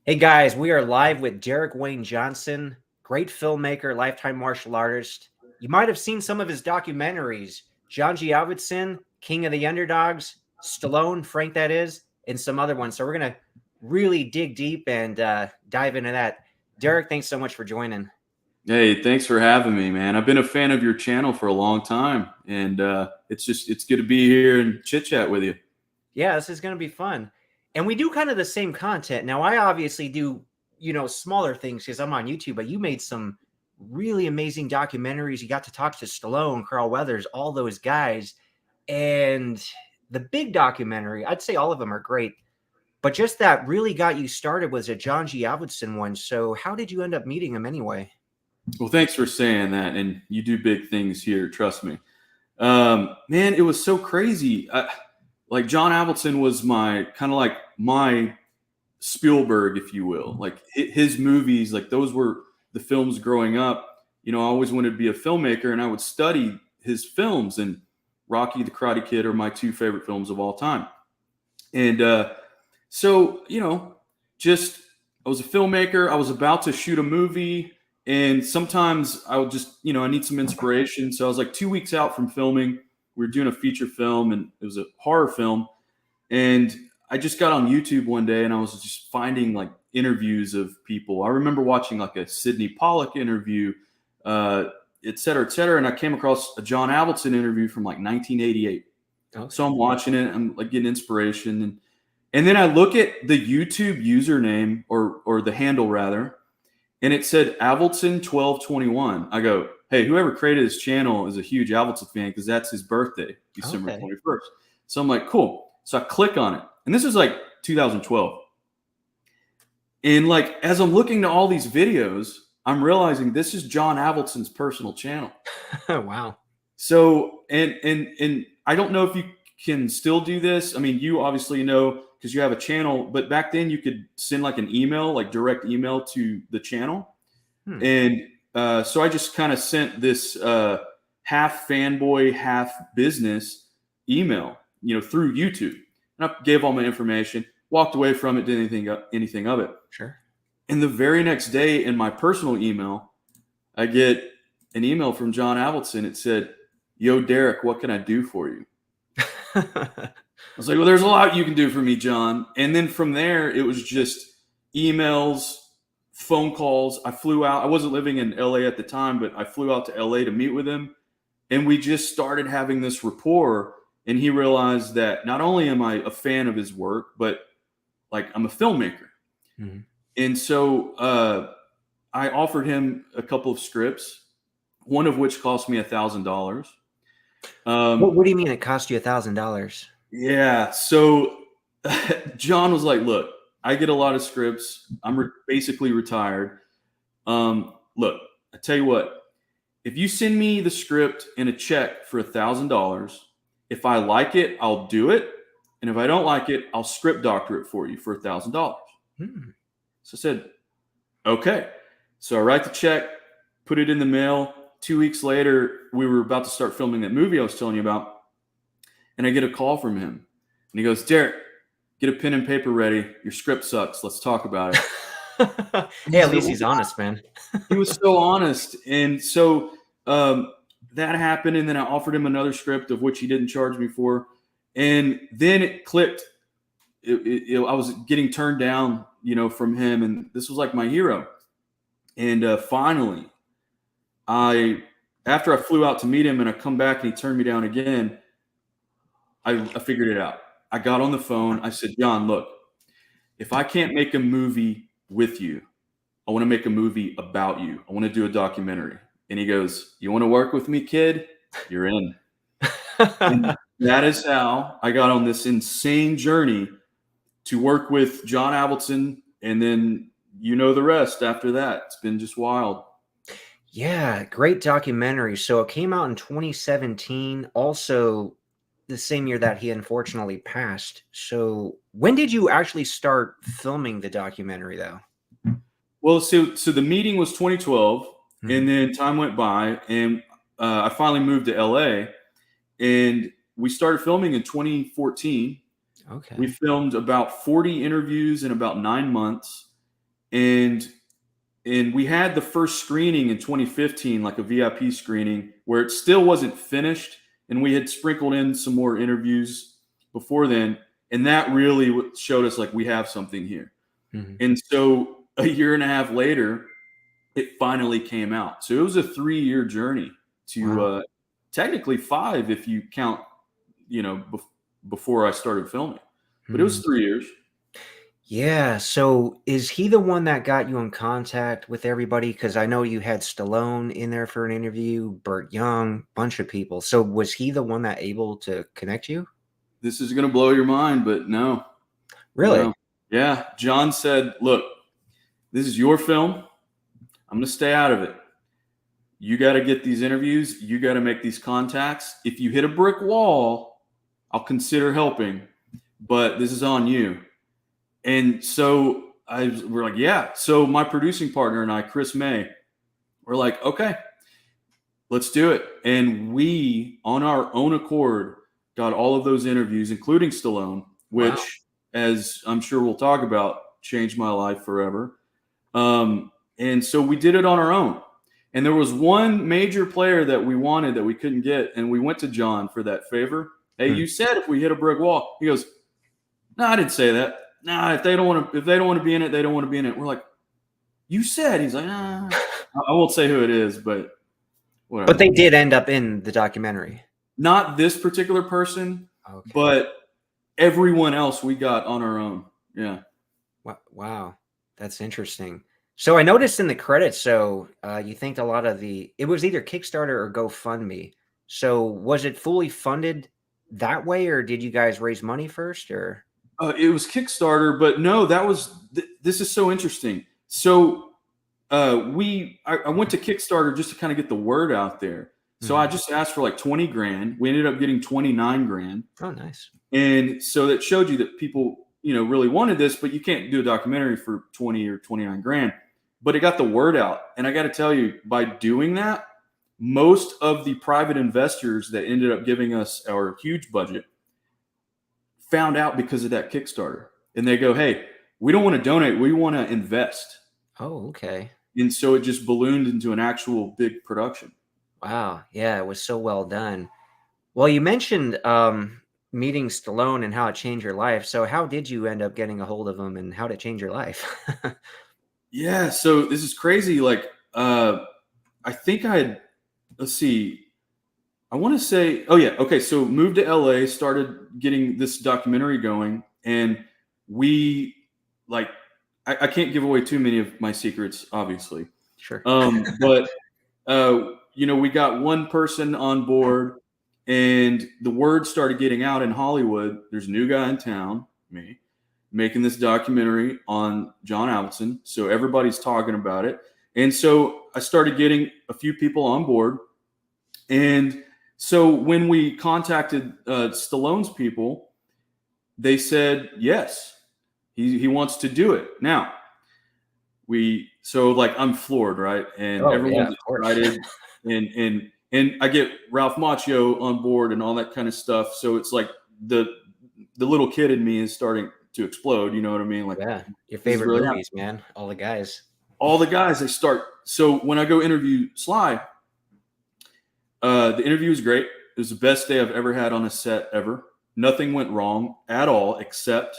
Hey guys, we are live with Derek Wayne Johnson, great filmmaker, lifetime martial artist. You might have seen some of his documentaries, John G. Avildsen, King of the Underdogs, Stallone, Frank that is, and some other ones. So we're going to really dig deep and dive into that. Derek, thanks so much for joining. Hey, thanks for having me, man. I've been a fan of your channel for a long time, and it's good to be here and chit chat with you. Yeah, this is going to be fun. And we do kind of the same content. Now, I obviously do, smaller things because I'm on YouTube, but you made some really amazing documentaries. You got to talk to Stallone, Carl Weathers, all those guys. And the big documentary, I'd say all of them are great, but just that really got you started was a John G. Avildsen one. So how did you end up meeting him anyway? Well, thanks for saying that, and you do big things here. Trust me, man. It was so crazy. Like John Avildsen was my kind of like my Spielberg, if you will. Like his movies, like those were the films growing up. I always wanted to be a filmmaker, and I would study his films. And Rocky, the Karate Kid are my two favorite films of all time. And so, just I was a filmmaker. I was about to shoot a movie, and sometimes I would just, I need some inspiration. So I was like 2 weeks out from filming. We were doing a feature film, and it was a horror film. And I just got on YouTube one day, and I was just finding like interviews of people. I remember watching like a Sidney Pollack interview, et cetera, et cetera. And I came across a John Avildsen interview from like 1988. Okay. So I'm watching it. I'm like getting inspiration. And then I look at the YouTube username or the handle rather, and it said Avildsen 1221. I go, hey, whoever created this channel is a huge Avildsen fan because that's his birthday, December 21st. So I'm like, cool. So I click on it. And this is like 2012. And like, as I'm looking to all these videos, I'm realizing this is John Avildsen's personal channel. Wow. So, and I don't know if you can still do this. I mean, you obviously know because you have a channel, but back then you could send like an email, like direct email to the channel. And so I just kind of sent this half fanboy, half business email, through YouTube. And I gave all my information, walked away from it, didn't anything of it. Sure. And the very next day in my personal email, I get an email from John Avildsen. It said, yo, Derek, what can I do for you? I was like, well, there's a lot you can do for me, John. And then from there, it was just emails, phone calls. I flew out. I wasn't living in LA at the time, but I flew out to LA to meet with him. And we just started having this rapport. And he realized that not only am I a fan of his work, but like I'm a filmmaker. Mm-hmm. And so I offered him a couple of scripts, one of which cost me $1,000. What do you mean it cost you $1,000? Yeah. So John was like, look, I get a lot of scripts. I'm basically retired. Look, I tell you what, if you send me the script and a check for $1,000, if I like it, I'll do it. And if I don't like it, I'll script doctor it for you for $1,000. So I said, okay. So I write the check, put it in the mail. 2 weeks later, we were about to start filming that movie I was telling you about. And I get a call from him. And he goes, Derek, get a pen and paper ready. Your script sucks. Let's talk about it. Hey, at least he's honest, man. He was so honest. And so that happened. And then I offered him another script of which he didn't charge me for. And then it clicked. I was getting turned down, from him. And this was like my hero. And finally, after I flew out to meet him and I come back and he turned me down again, I figured it out. I got on the phone. I said, John, look, if I can't make a movie with you, I want to make a movie about you. I want to do a documentary. And he goes, you want to work with me, kid? You're in. And that is how I got on this insane journey to work with John Avildsen. And then the rest after that. It's been just wild. Yeah, great documentary. So it came out in 2017. Also, the same year that he unfortunately passed. So when did you actually start filming the documentary, though? Well, so the meeting was 2012, and then time went by, and I finally moved to LA, and we started filming in 2014. Okay. We filmed about 40 interviews in about 9 months, and we had the first screening in 2015, like a VIP screening, where it still wasn't finished, and we had sprinkled in some more interviews before then, and that really showed us like we have something here. Mm-hmm. And so a year and a half later, it finally came out. So it was a 3-year journey to technically 5 if you count, before I started filming. But it was 3 years. Yeah. So is he the one that got you in contact with everybody? Because I know you had Stallone in there for an interview, Burt Young, bunch of people. So was he the one that able to connect you? This is going to blow your mind, but no. Really? No. Yeah. John said, look, this is your film. I'm going to stay out of it. You got to get these interviews. You got to make these contacts. If you hit a brick wall, I'll consider helping, but this is on you. And so we're like, yeah. So my producing partner and I, Chris May, we're like, okay, let's do it. And we, on our own accord, got all of those interviews, including Stallone, which, as I'm sure we'll talk about, changed my life forever. And so we did it on our own. And there was one major player that we wanted that we couldn't get. And we went to John for that favor. Hey, you said if we hit a brick wall. He goes, no, I didn't say that. Nah, if they don't want to be in it, they don't want to be in it. We're like, you said. He's like, I won't say who it is, but whatever. But they did end up in the documentary. Not this particular person, but everyone else we got on our own. Yeah. Wow. That's interesting. So I noticed in the credits, so you think a lot of it was either Kickstarter or GoFundMe. So was it fully funded that way, or did you guys raise money first, or? It was Kickstarter, but no, this is so interesting. So I went to Kickstarter just to kind of get the word out there. So I just asked for like 20 grand. We ended up getting 29 grand. Oh, nice. And so that showed you that people, really wanted this, but you can't do a documentary for 20 or 29 grand. But it got the word out. And I got to tell you, by doing that, most of the private investors that ended up giving us our huge budget found out because of that Kickstarter. And they go, hey, we don't want to donate. We want to invest. Oh, okay. And so it just ballooned into an actual big production. Wow. Yeah, it was so well done. Well, you mentioned meeting Stallone and how it changed your life. So how did you end up getting a hold of him, and how did it change your life? Yeah. So this is crazy. Like, I think let's see. I want to say, oh yeah. Okay. So moved to LA, started getting this documentary going, and we I can't give away too many of my secrets, obviously. Sure. But we got one person on board, and the word started getting out in Hollywood. There's a new guy in town, me, making this documentary on John Avildsen. So everybody's talking about it. And so I started getting a few people on board. And so when we contacted Stallone's people, they said, yes, he wants to do it. Now, I'm floored, right? And everyone's excited. And I get Ralph Macchio on board and all that kind of stuff. So it's like the little kid in me is starting to explode. You know what I mean? Like, yeah, your favorite really movies, man. All the guys, they start. So when I go interview Sly, the interview was great. It was the best day I've ever had on a set ever. Nothing went wrong at all, except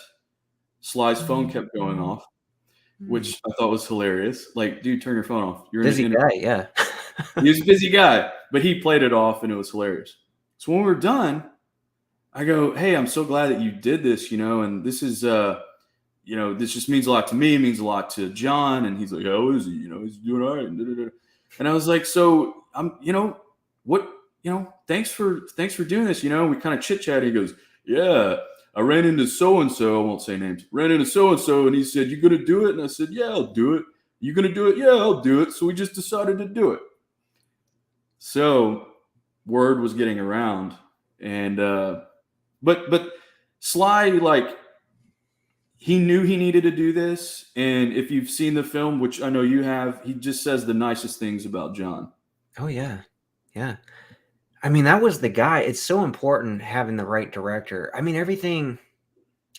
Sly's phone kept going off, which I thought was hilarious. Like, dude, turn your phone off. You're busy guy, yeah. He was a busy guy, but he played it off, and it was hilarious. So when we were done, I go, hey, I'm so glad that you did this, and this is, this just means a lot to me, means a lot to John. And he's like, how is he? He's doing all right. And I was like, so thanks for doing this. We kind of chit chatted. He goes, yeah, I ran into so-and-so. I won't say names. Ran into so-and-so, and he said, you going to do it? And I said, yeah, I'll do it. You going to do it? Yeah, I'll do it. So we just decided to do it. So word was getting around, and but Sly, he knew he needed to do this. And if you've seen the film, which I know you have, he just says the nicest things about John. Oh yeah. Yeah. I mean, that was the guy. It's so important having the right director. I mean, everything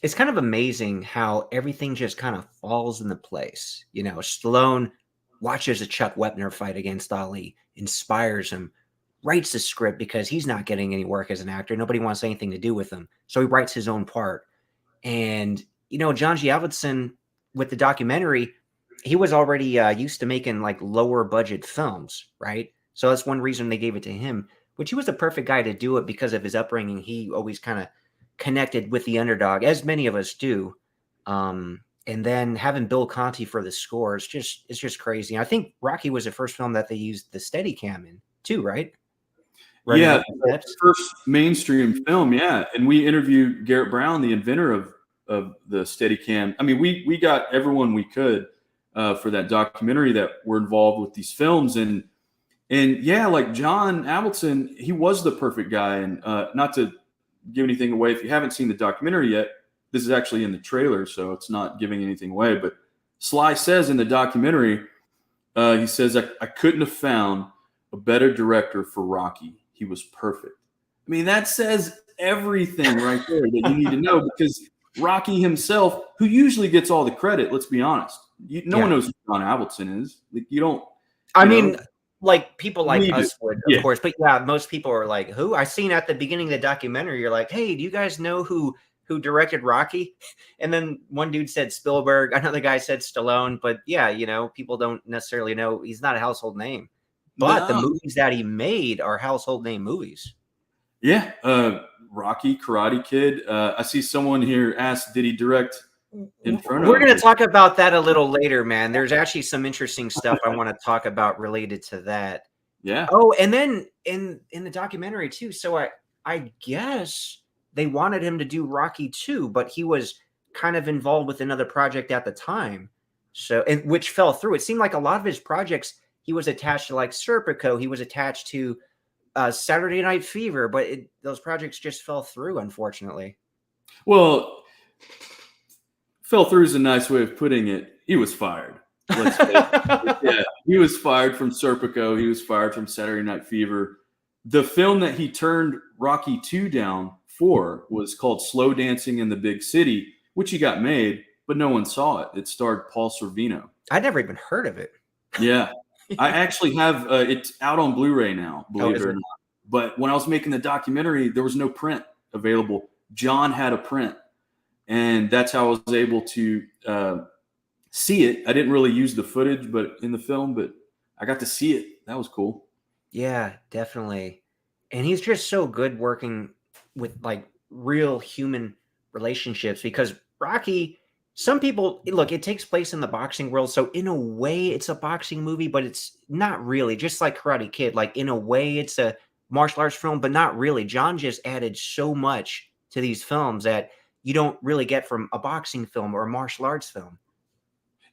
It's kind of amazing how everything just kind of falls into place. You know, Stallone watches a Chuck Wepner fight against Ali, inspires him, writes the script because he's not getting any work as an actor. Nobody wants anything to do with him. So he writes his own part. And, you know, John G. Avildsen with the documentary, he was already used to making like lower budget films, right? So that's one reason they gave it to him, which he was the perfect guy to do it because of his upbringing. He always kind of connected with the underdog, as many of us do. And then having Bill Conti for the score is just crazy. I think Rocky was the first film that they used the Steadicam in too, right? Yeah, the first mainstream film. Yeah, and we interviewed Garrett Brown, the inventor of the Steadicam. I mean, we got everyone we could for that documentary that were involved with these films, and yeah, like John Avildsen, he was the perfect guy. And not to give anything away, if you haven't seen the documentary yet, this is actually in the trailer, so it's not giving anything away. But Sly says in the documentary, he says, I couldn't have found a better director for Rocky. He was perfect. I mean, that says everything right there that you need to know, because Rocky himself, who usually gets all the credit, let's be honest, no one knows who John Avildsen is. Like, you don't. I mean, like people like us would, of course, but yeah, most people are like, who? I seen at the beginning of the documentary, you're like, hey, do you guys know who directed Rocky? And then one dude said Spielberg, another guy said Stallone, but yeah, you know, people don't necessarily know. He's not a household name, but the movies that he made are household name movies. Yeah, Rocky, Karate Kid. I see someone here asked, did he direct Inferno? We're going to talk about that a little later, man. There's actually some interesting stuff I want to talk about related to that. Yeah. Oh, and then in the documentary too. So I guess they wanted him to do Rocky 2, but he was kind of involved with another project at the time. So, and which fell through. It seemed like a lot of his projects, he was attached to like Serpico. He was attached to Saturday Night Fever, but those projects just fell through, unfortunately. Well, fell through is a nice way of putting it. He was fired. Yeah, he was fired from Serpico. He was fired from Saturday Night Fever. The film that he turned Rocky 2 down for was called Slow Dancing in the Big City, which he got made, but no one saw it. It starred Paul Sorvino. I'd never even heard of it. Yeah. I actually have it's out on Blu-ray now, believe it or not. But when I was making the documentary, there was no print available. John had a print, and that's how I was able to see it. I didn't really use the footage, but in the film, but I got to see it. That was cool. Yeah, definitely. And he's just so good working with like real human relationships, because Rocky, some people look, it takes place in the boxing world. So in a way it's a boxing movie, but it's not really, just like Karate Kid. Like in a way it's a martial arts film, but not really. John just added so much to these films that you don't really get from a boxing film or a martial arts film.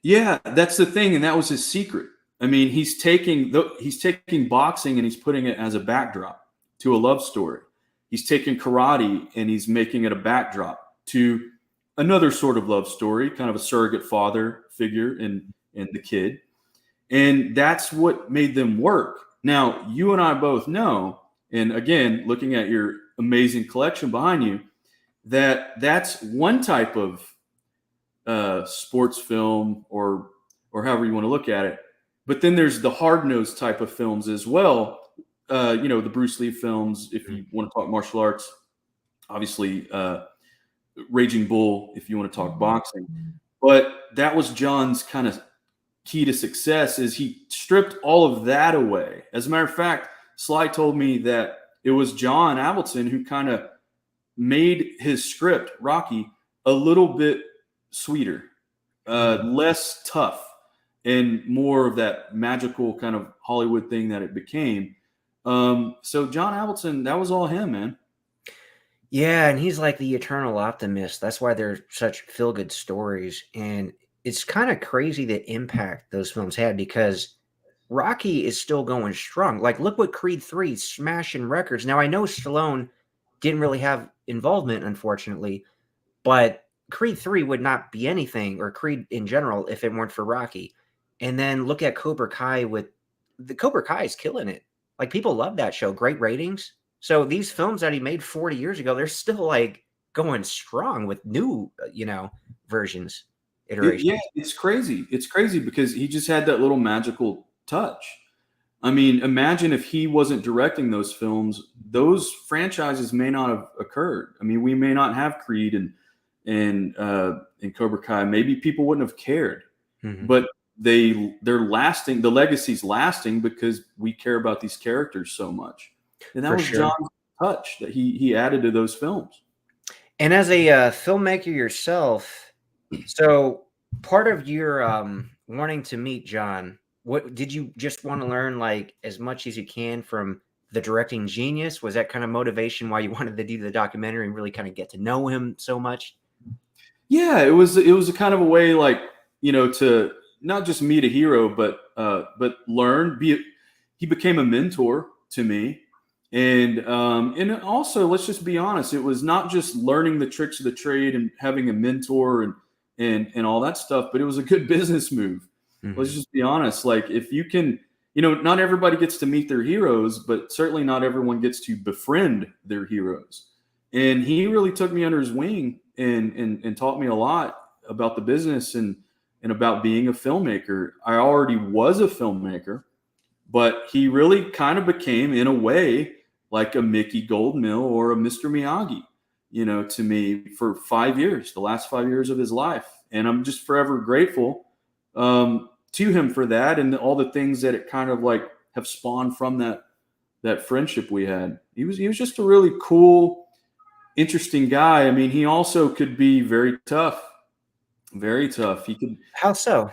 Yeah, that's the thing. And that was his secret. I mean, he's taking boxing and he's putting it as a backdrop to a love story. He's taking karate and he's making it a backdrop to another sort of love story, kind of a surrogate father figure in the kid. And that's what made them work. Now, you and I both know, and again, looking at your amazing collection behind you, that's one type of sports film or however you want to look at it. But then there's the hard-nosed type of films as well. The Bruce Lee films, if you want to talk martial arts, obviously Raging Bull, if you want to talk boxing. But that was John's kind of key to success, is he stripped all of that away. As a matter of fact, Sly told me that it was John Avildsen who kind of made his script, Rocky, a little bit sweeter, less tough, and more of that magical kind of Hollywood thing that it became. So John Avildsen, that was all him, man. Yeah, and he's like the eternal optimist. That's why they're such feel-good stories. And it's kind of crazy the impact those films had, because Rocky is still going strong. Like, look what Creed 3 smashing records. Now, I know Stallone didn't really have involvement, unfortunately, but Creed 3 would not be anything, or Creed in general, if it weren't for Rocky. And then look at Cobra Kai. The Cobra Kai is killing it. Like, people love that show. Great ratings. So these films that he made 40 years ago, they're still like going strong with new, versions, iterations. Yeah, it's crazy. It's crazy because he just had that little magical touch. I mean, imagine if he wasn't directing those films, those franchises may not have occurred. I mean, we may not have Creed and Cobra Kai. Maybe people wouldn't have cared, but they're lasting. The legacy's lasting because we care about these characters so much, and that For was sure. John's touch that he added to those films. And as a filmmaker yourself, so part of your wanting to meet John, what did you just want to learn like as much as you can from the directing genius? Was that kind of motivation why you wanted to do the documentary and really kind of get to know him so much? Yeah, it was a kind of a way, like, to not just meet a hero, but learn. He became a mentor to me, and also, let's just be honest, it was not just learning the tricks of the trade and having a mentor and all that stuff, but it was a good business move. Let's just be honest. Like, if you can, not everybody gets to meet their heroes, but certainly not everyone gets to befriend their heroes. And he really took me under his wing and taught me a lot about the business and about being a filmmaker. I already was a filmmaker, but he really kind of became, in a way, like a Mickey Goldmill or a Mr. Miyagi, to me for 5 years, the last 5 years of his life. And I'm just forever grateful to him for that and all the things that it kind of like have spawned from that friendship we had. He was just a really cool, interesting guy. I mean, he also could be very tough. Very tough. He could. How so?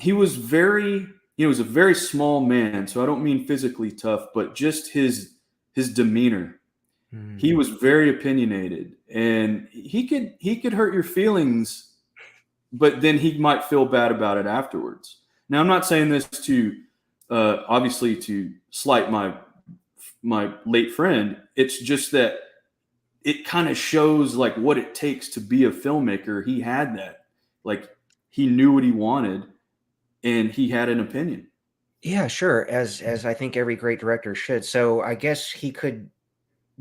He was very, he was a very small man. So I don't mean physically tough, but just his demeanor. He was very opinionated, and he could hurt your feelings, but then he might feel bad about it afterwards. Now, I'm not saying this to obviously to slight my late friend. It's just that it kind of shows like what it takes to be a filmmaker. He had that, like, he knew what he wanted and he had an opinion. Yeah, sure. As I think every great director should. So I guess he could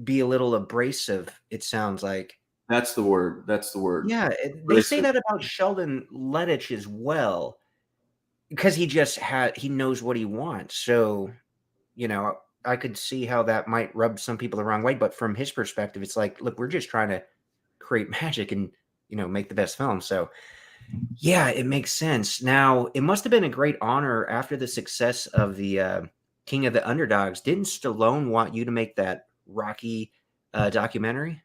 be a little abrasive, it sounds like. That's the word. That's the word. Yeah, they say that about Sheldon Lettich as well, because he knows what he wants. So, I could see how that might rub some people the wrong way, but from his perspective, it's like, look, we're just trying to create magic and, make the best film. So, yeah, it makes sense. Now, it must have been a great honor after the success of the King of the Underdogs. Didn't Stallone want you to make that Rocky documentary?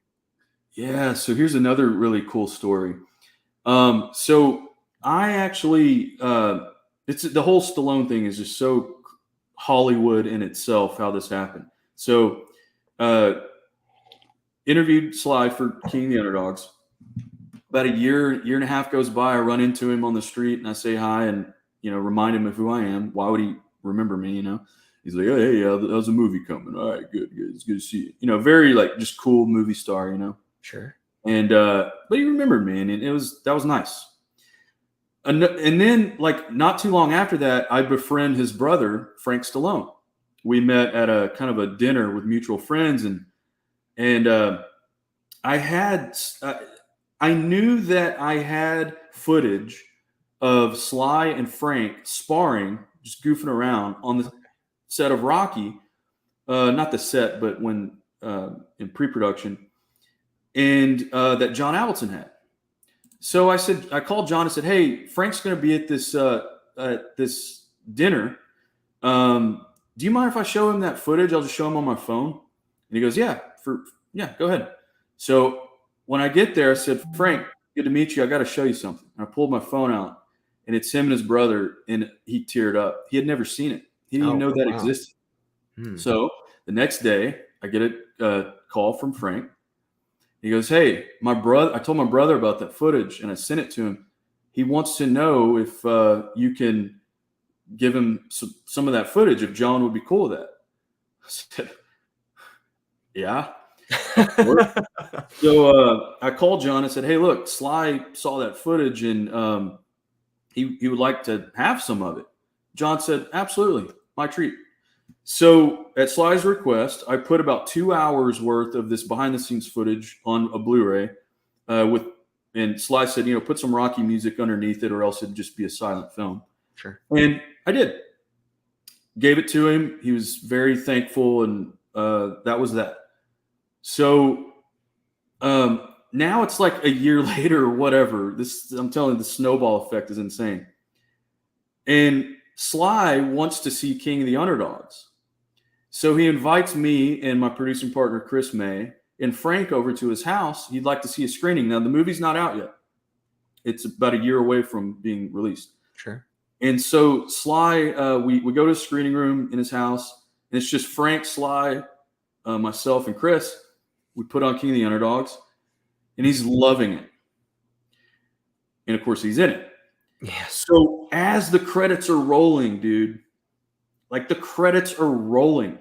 Yeah. So here's another really cool story. So I actually, it's the whole Stallone thing is just so Hollywood in itself, how this happened. So, interviewed Sly for King of the Underdogs. About a year and a half goes by. I run into him on the street and I say hi and, remind him of who I am. Why would he remember me? He's like, oh, hey, there's a movie coming. All right, good. It's good to see you. Very like just cool movie star, Sure. And, but he remembered me and that was nice. And then, like, not too long after that, I befriend his brother, Frank Stallone. We met at a kind of a dinner with mutual friends, and I knew that I had footage of Sly and Frank sparring, just goofing around on the set of Rocky, not the set, but when in pre-production, and that John Avildsen had. So I called John and said, "Hey, Frank's going to be at this dinner. Do you mind if I show him that footage? I'll just show him on my phone." And he goes, "Yeah, go ahead." So when I get there, I said, "Frank, good to meet you. I got to show you something." And I pulled my phone out, and it's him and his brother, and he teared up. He had never seen it. He didn't even know that existed. So the next day, I get a call from Frank. He goes, "Hey, my brother, I told my brother about that footage and I sent it to him. He wants to know if you can give him some of that footage, if John would be cool with that." I said, "Yeah." So I called John and said, "Hey, look, Sly saw that footage and he would like to have some of it." John said, "Absolutely, my treat." So at Sly's request, I put about 2 hours worth of this behind the scenes footage on a Blu-ray and Sly said, put some Rocky music underneath it or else it'd just be a silent film. Sure. And I did. Gave it to him. He was very thankful, and that was that. So now it's like a year later or whatever. I'm telling you, the snowball effect is insane. And Sly wants to see King of the Underdogs. So he invites me and my producing partner, Chris May, and Frank over to his house. He'd like to see a screening. Now, the movie's not out yet. It's about a year away from being released. Sure. And so Sly, we go to a screening room in his house, and it's just Frank, Sly, myself, and Chris. We put on King of the Underdogs, and he's loving it. And, of course, he's in it. Yeah. So as the credits are rolling, dude, like the credits are rolling,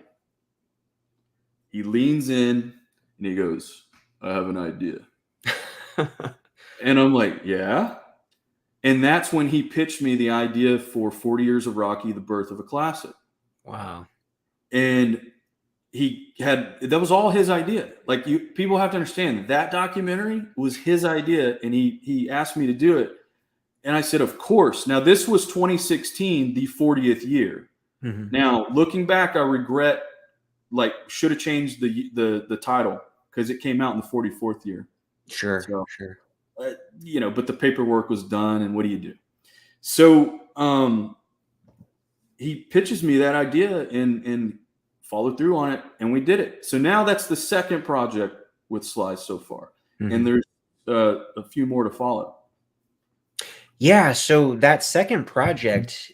he leans in and he goes, I have an idea. And I'm like, yeah. And that's when he pitched me the idea for 40 Years of Rocky, The Birth of a Classic. Wow. And that was all his idea. Like, people have to understand that documentary was his idea, and he asked me to do it. And I said, of course. Now, this was 2016, the 40th year. Mm-hmm. Now, looking back, I regret, should have changed the title because it came out in the 44th year. Sure, so, sure. But the paperwork was done, and what do you do? So he pitches me that idea and followed through on it, and we did it. So now that's the second project with Sly so far, and there's a few more to follow. Yeah, so that second project,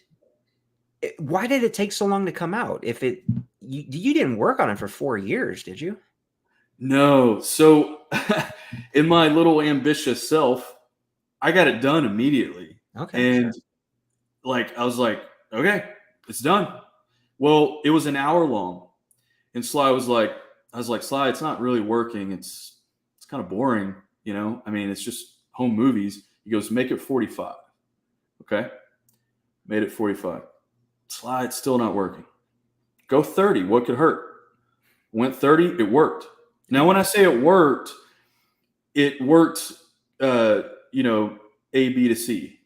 why did it take so long to come out? You didn't work on it for 4 years, did you? No. So in my little ambitious self, I got it done immediately. Okay. And I was like, okay, it's done. Well, it was an hour long. And Sly was like, Sly, it's not really working. It's kind of boring, I mean, it's just home movies. He goes, make it 45. Okay. Made it 45. Sly, it's still not working. Go 30. What could hurt? Went 30. It worked. Now, when I say it worked, A, B to C.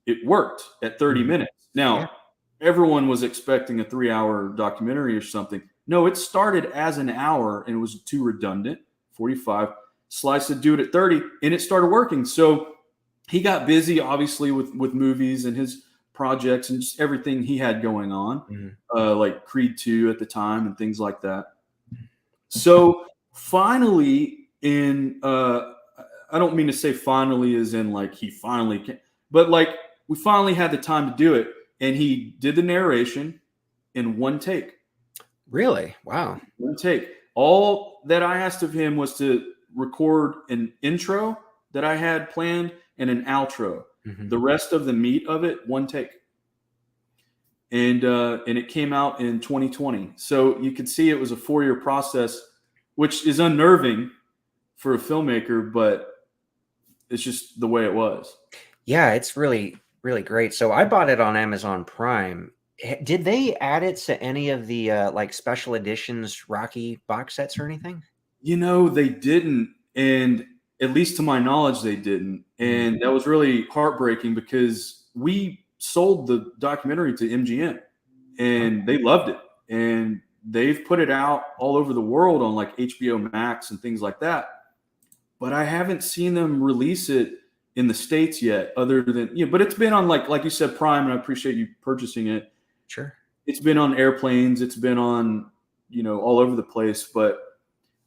It worked at 30 minutes. Now, everyone was expecting a 3-hour documentary or something. No, it started as an hour and it was too redundant. 45. Sly said, do it at 30, and it started working. So he got busy, obviously, with movies and his projects and just everything he had going on, like Creed 2 at the time and things like that. So finally, I don't mean to say finally as in he finally can, but we finally had the time to do it, and he did the narration in one take. Really? Wow. One take. All that I asked of him was to record an intro that I had planned and an outro. The rest of the meat of it, one take. And it came out in 2020. So you could see it was a 4-year process, which is unnerving for a filmmaker, but it's just the way it was. Yeah, it's really, really great. So I bought it on Amazon Prime. Did they add it to any of the special editions Rocky box sets or anything? They didn't. And at least to my knowledge, they didn't. And that was really heartbreaking because we sold the documentary to MGM and they loved it. And they've put it out all over the world on HBO Max and things like that. But I haven't seen them release it in the States yet, other than, but it's been on like you said, Prime, and I appreciate you purchasing it. Sure. It's been on airplanes. It's been on, all over the place, but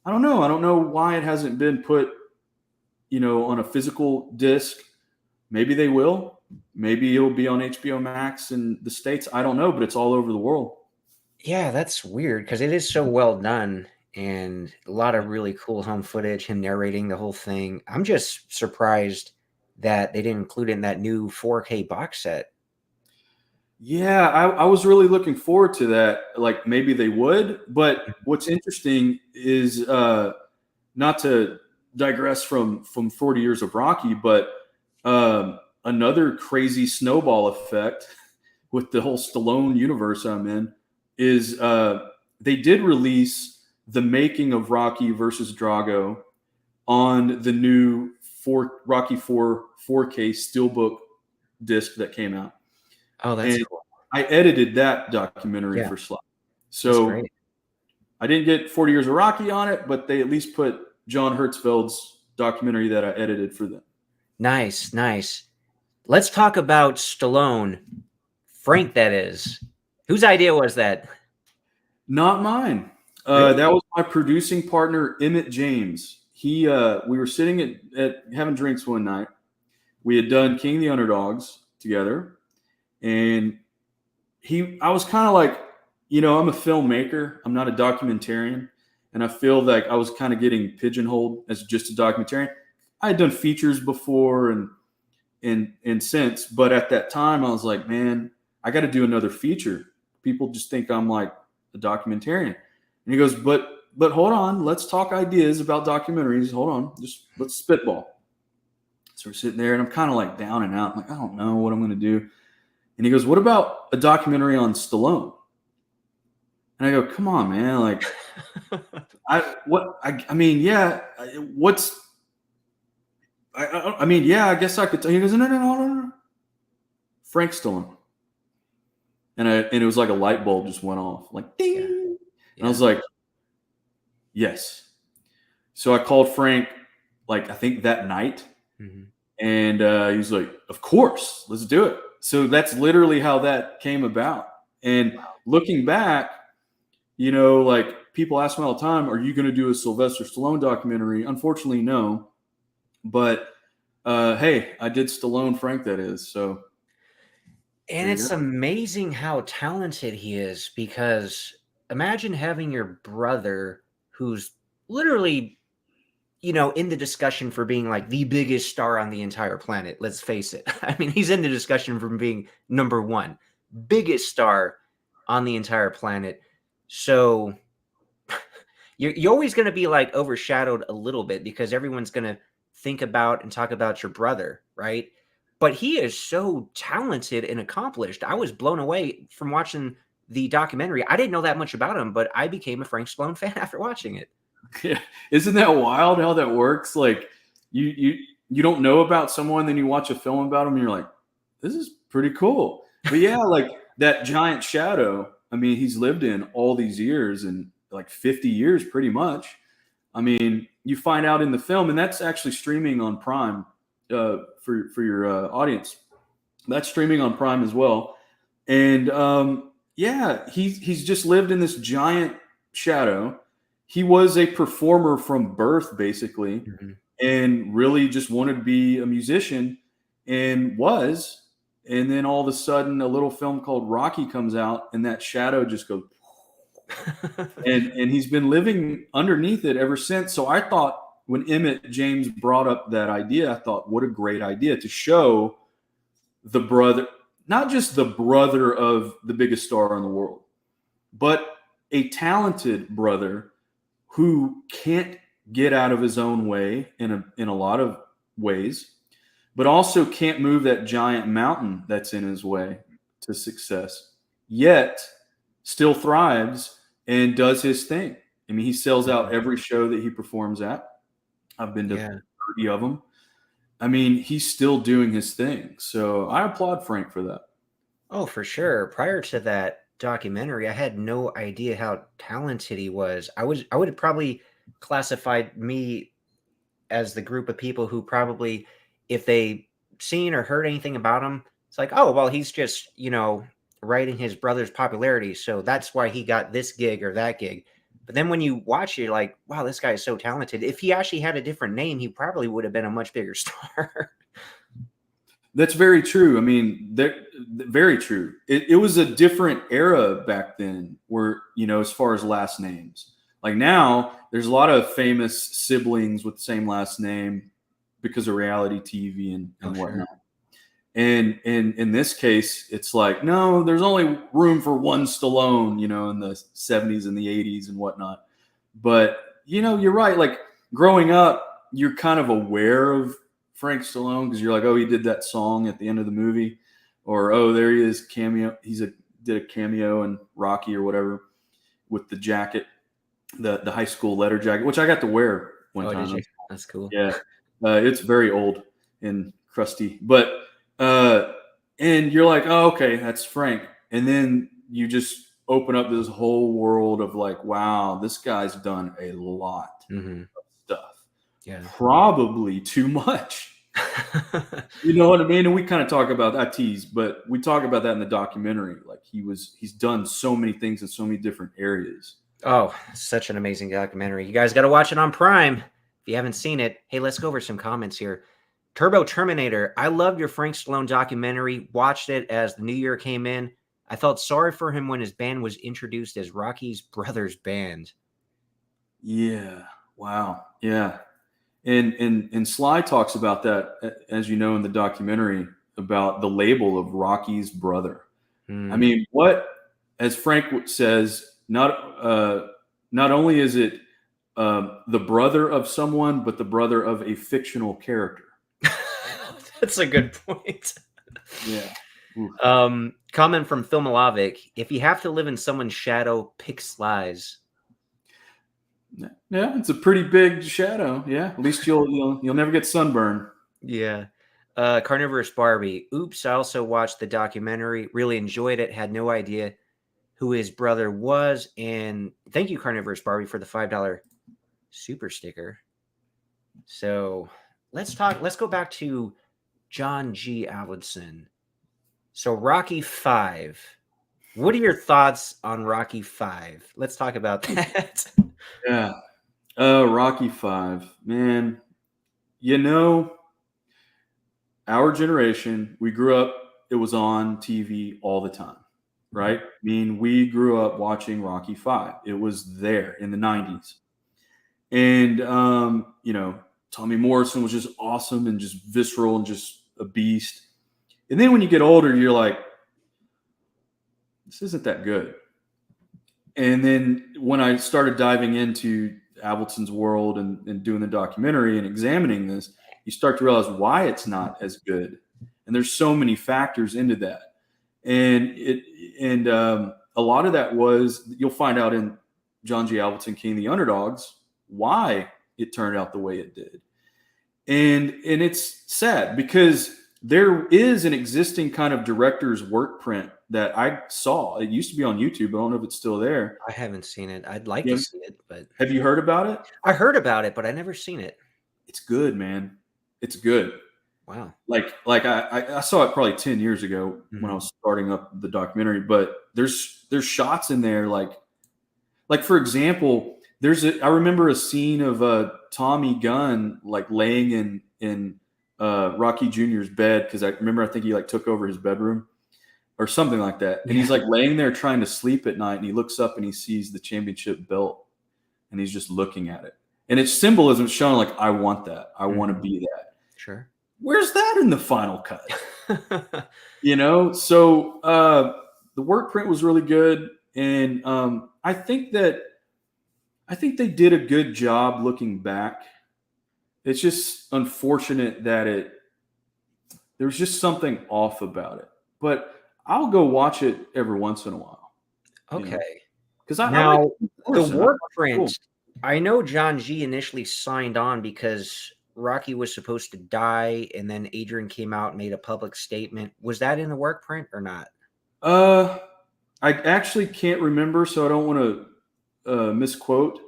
I don't know. I don't know why it hasn't been put, on a physical disc. Maybe they will. Maybe it'll be on HBO Max in the States. I don't know, but it's all over the world. Yeah, that's weird because it is so well done and a lot of really cool home footage, him narrating the whole thing. I'm just surprised that they didn't include it in that new 4K box set. Yeah, I was really looking forward to that. Maybe they would. But what's interesting is not to digress from 40 Years of Rocky, but another crazy snowball effect with the whole Stallone universe I'm in. is they did release the making of Rocky versus Drago on the new Rocky 4 4K Steelbook disc that came out. Oh, that's And cool. I edited that documentary Yeah. for Sly. That's So great. I didn't get 40 Years of Rocky on it, but they at least put John Hertzfeld's documentary that I edited for them. Nice, nice. Let's talk about Stallone. Frank, that is. Whose idea was that? Not mine. Really? That was my producing partner, Emmett James. We were sitting at having drinks one night. We had done King of the Underdogs together, and I was kind of like, I'm a filmmaker. I'm not a documentarian, and I feel like I was kind of getting pigeonholed as just a documentarian. I had done features before and since, but at that time I was like, man, I got to do another feature. People just think I'm like a documentarian. And he goes, but hold on, let's talk ideas about documentaries. Hold on, just let's spitball. So we're sitting there, and I'm kind of like down and out. I'm like, I don't know what I'm going to do. And he goes, what about a documentary on Stallone? And I go, come on, man. Like, I mean, yeah, I mean, yeah, I guess I could tell. He goes, no. Frank Stallone. And it was like a light bulb just went off, like ding. Yeah. And I was like, yes. So I called Frank, like I think that night, and he was like, of course, let's do it. So that's literally how that came about. And looking back, like people ask me all the time, are you going to do a Sylvester Stallone documentary? Unfortunately, no. But hey, I did Stallone Frank, that is. So. And it's amazing how talented he is, because imagine having your brother who's literally, in the discussion for being like the biggest star on the entire planet. Let's face it. I mean, he's in the discussion from being number one, biggest star on the entire planet. So you're always going to be like overshadowed a little bit because everyone's going to think about and talk about your brother, right? But he is so talented and accomplished. I was blown away from watching the documentary. I didn't know that much about him, but I became a Frank Stallone fan after watching it. Yeah. Isn't that wild how that works? Like you don't know about someone, then you watch a film about them and you're like, this is pretty cool. But yeah, like that giant shadow, I mean, he's lived in all these years, and like 50 years pretty much. I mean, you find out in the film, and that's actually streaming on Prime for your audience. That's streaming on Prime as well. And yeah, he's just lived in this giant shadow. He was a performer from birth, basically, and really just wanted to be a musician, and was. And then all of a sudden, a little film called Rocky comes out, and that shadow just goes. and he's been living underneath it ever since. So I thought, when Emmett James brought up that idea, I thought, what a great idea to show the brother, not just the brother of the biggest star in the world, but a talented brother who can't get out of his own way in a lot of ways, but also can't move that giant mountain that's in his way to success, yet still thrives and does his thing. I mean, he sells out every show that he performs at. I've been to 30 of them. I mean, he's still doing his thing. So I applaud Frank for that. Oh, for sure. Prior to that documentary, I had no idea how talented he was. I would have probably classified me as the group of people who probably, if they seen or heard anything about him, it's like, oh, well, he's just, riding his brother's popularity. So that's why he got this gig or that gig. But then when you watch it, you're like, wow, this guy is so talented. If he actually had a different name, he probably would have been a much bigger star. That's very true. I mean, very true. It was a different era back then where, as far as last names. Like now, there's a lot of famous siblings with the same last name because of reality TV and whatnot. Sure. And in this case, it's like, no, there's only room for one Stallone, in the 70s and the 80s and whatnot. But, you're right. Like growing up, you're kind of aware of Frank Stallone because you're like, oh, he did that song at the end of the movie, or oh, there he is, cameo. He's a did a cameo in Rocky or whatever with the jacket, the high school letter jacket, which I got to wear one time. Did you? That's cool. Yeah, it's very old and crusty, but and you're like, oh, okay, that's Frank, and then you just open up this whole world of like, wow, this guy's done a lot of stuff. Yeah, probably too much. You know what I mean? And we kind of talk about that tease, but we talk about that in the documentary. Like he's done so many things in so many different areas. Oh, such an amazing documentary. You guys got to watch it on Prime. If you haven't seen it, hey, let's go over some comments here. Turbo Terminator, I loved your Frank Stallone documentary. Watched it as the new year came in. I felt sorry for him when his band was introduced as Rocky's brother's band. Yeah. Wow. Yeah. And Sly talks about that, as you know, in the documentary, about the label of Rocky's brother. I mean, as Frank says, not only is it the brother of someone, but the brother of a fictional character. That's a good point. Yeah. Comment from Filmmaker: if you have to live in someone's shadow, pick Sly's. Yeah, it's a pretty big shadow. Yeah, at least you'll never get sunburn. Yeah. Carnivorous Barbie. Oops, I also watched the documentary. Really enjoyed it. Had no idea who his brother was. And thank you, Carnivorous Barbie, for the $5 super sticker. So let's go back to John G. Avildsen. So Rocky 5. What are your thoughts on Rocky 5? Let's talk about that. Yeah. Rocky 5. Man, you know, our generation, we grew up, it was on TV all the time, right? I mean, we grew up watching Rocky 5. It was there in the 90s. And, you know, Tommy Morrison was just awesome and just visceral and just a beast. And then when you get older, you're like, this isn't that good. And then when I started diving into Avildsen's world and doing the documentary and examining this, you start to realize why it's not as good. And there's so many factors into that. And a lot of that was, you'll find out in John G. Avildsen King, the Underdogs, why it turned out the way it did. And it's sad because there is an existing kind of director's work print that I saw. It used to be on YouTube. I don't know if it's still there. I haven't seen it. I'd like to see it, but have you heard about it? I heard about it, but I never seen it. It's good, man. It's good. Wow. Like I saw it probably 10 years ago when I was starting up the documentary, but there's shots in there like for example, I remember a scene of Tommy Gunn like laying in Rocky Jr.'s bed, because I think he like took over his bedroom or something like that. And he's like laying there trying to sleep at night, and he looks up and he sees the championship belt, and he's just looking at it. And it's symbolism showing like, I want that. I want to be that. Sure. Where's that in the final cut? You know? So the work print was really good. And I think they did a good job looking back. It's just unfortunate that there was just something off about it. But I'll go watch it every once in a while. Okay. Because now the work print, cool. I know John G initially signed on because Rocky was supposed to die, and then Adrian came out and made a public statement. Was that in the work print or not? I actually can't remember, so I don't want to misquote.